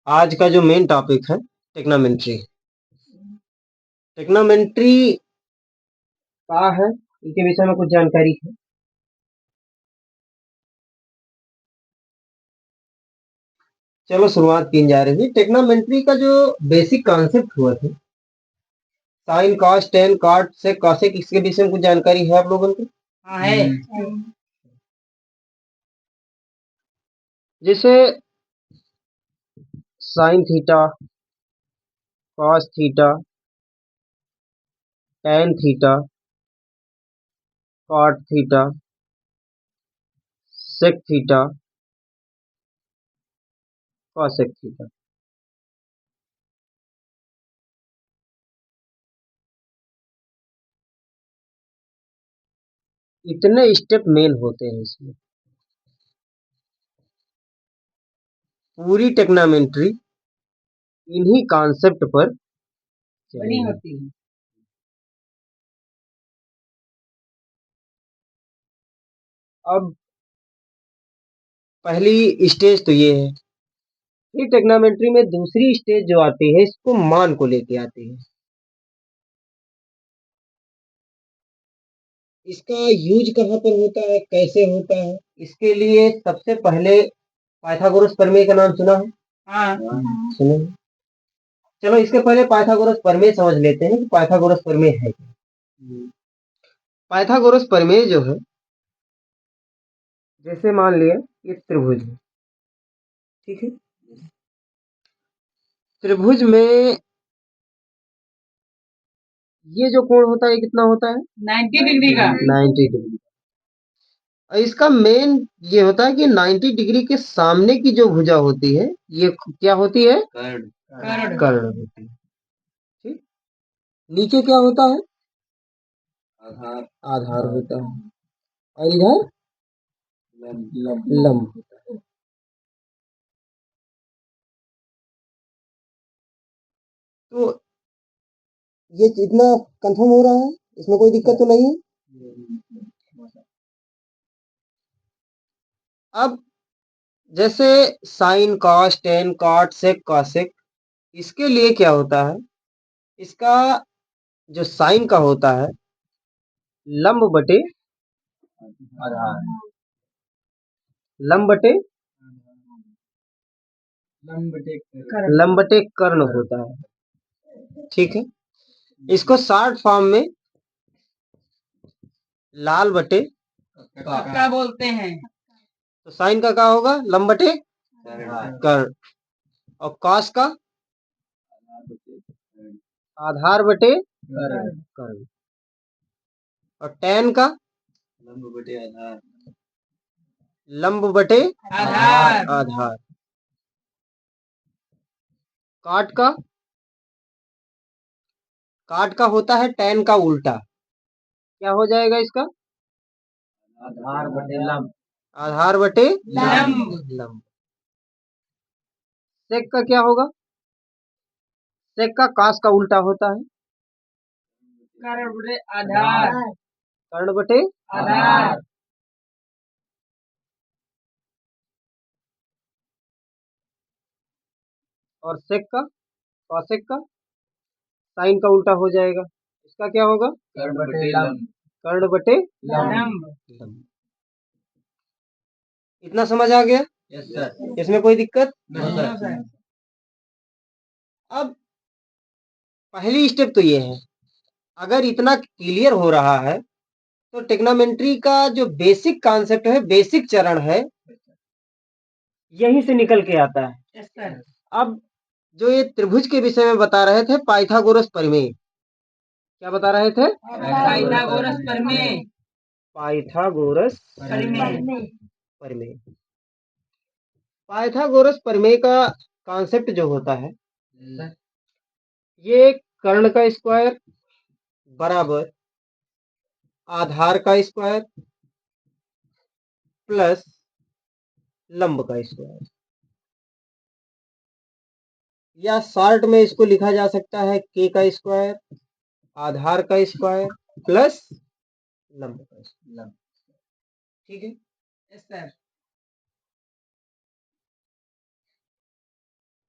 आज का जो मेन टॉपिक है टेक्नोमेंट्री। टेक्नोमेंट्री क्या है, इनके विषय में कुछ जानकारी है? चलो शुरुआत की जा रही है। टेक्नोमेंट्री का जो बेसिक कॉन्सेप्ट हुआ था, साइन कॉस टेन कॉट से कॉसेक, इसके विषय में कुछ जानकारी है आप लोगों को? हाँ है। जैसे sine theta, cos theta, tan theta, cot theta, sec theta, cosec theta. इतने स्टेप मेन होते हैं इसमें। पूरी टेक्नोमेंट्री इन्हीं कॉन्सेप्ट पर बनी होती है। अब पहली स्टेज तो ये है। फिर टेक्नोमेंट्री में दूसरी स्टेज जो आती है, इसको मान को लेके आती है। इसका यूज कहाँ पर होता है, कैसे होता है? इसके लिए सबसे पहले पाइथागोरस प्रमेय का नाम सुना है? हाँ। सुने हैं? चलो इसके पहले पाइथागोरस प्रमेय समझ लेते हैं कि पाइथागोरस प्रमेय है क्या। पाइथागोरस प्रमेय जो है, जैसे मान लिया ये त्रिभुज है, ठीक है। त्रिभुज में ये जो कोण होता है, ये कितना होता है? 90 डिग्री का। 90 डिग्री। और इसका मेन ये होता है कि 90 डिग्री के सामने की जो भुजा होती है, ये क्या होती है? कर्ण। कर्ण होती है। ठीक। नीचे क्या होता है? आधार होता है। और इधर लंब होता है। तो ये इतना कंफर्म हो रहा है, इसमें कोई दिक्कत तो नहीं है? अब जैसे sine cos tan cot sec cosec, इसके लिए क्या होता है? इसका जो साइन का होता है, लंब बटे आधार, लंब बटे लंब बटे कर्ण होता है, ठीक है। इसको शॉर्ट फॉर्म में लाल बटे क्या बोलते हैं? तो साइन का क्या होगा? लंब बटे कर्ण। और कॉस का आधार बटे कर्ण। और टेन का लंब बटे आधार। आधार। काट का होता है टेन का उल्टा, क्या हो जाएगा इसका? आधार बटे लंब। आधार बटे लंब। सेक का क्या होगा? सेक का कास का उल्टा होता है, कर्ण बटे आधार। कर्ण बटे आधार। और सेक का कॉसेक का साइन का उल्टा हो जाएगा, इसका क्या होगा? कर्ण बटे लंब। कर्ण बटे लंब। लंब। इतना समझ आ गया? Yes sir. इसमें कोई दिक्कत? नहीं सर। अब पहली स्टेप तो ये है। अगर इतना क्लियर हो रहा है तो टेक्नोमेंट्री का जो बेसिक कॉन्सेप्ट है, बेसिक चरण है, यहीं से निकल के आता है। Yes sir. अब जो ये त्रिभुज के विषय में बता रहे थे, पाइथागोरस प्रमेय, क्या बता रहे थे? पाइथागोरस प्रमेय। पाइथागोरस प्रमेय। प्रमेय। पाइथागोरस प्रमेय का कॉन्सेप्ट जो होता है, ये कर्ण का स्क्वायर बराबर आधार का स्क्वायर प्लस लंब का स्क्वायर, या शॉर्ट में इसको लिखा जा सकता है के का स्क्वायर, आधार का स्क्वायर प्लस लंब का स्क्वायर, ठीक है। Yes sir.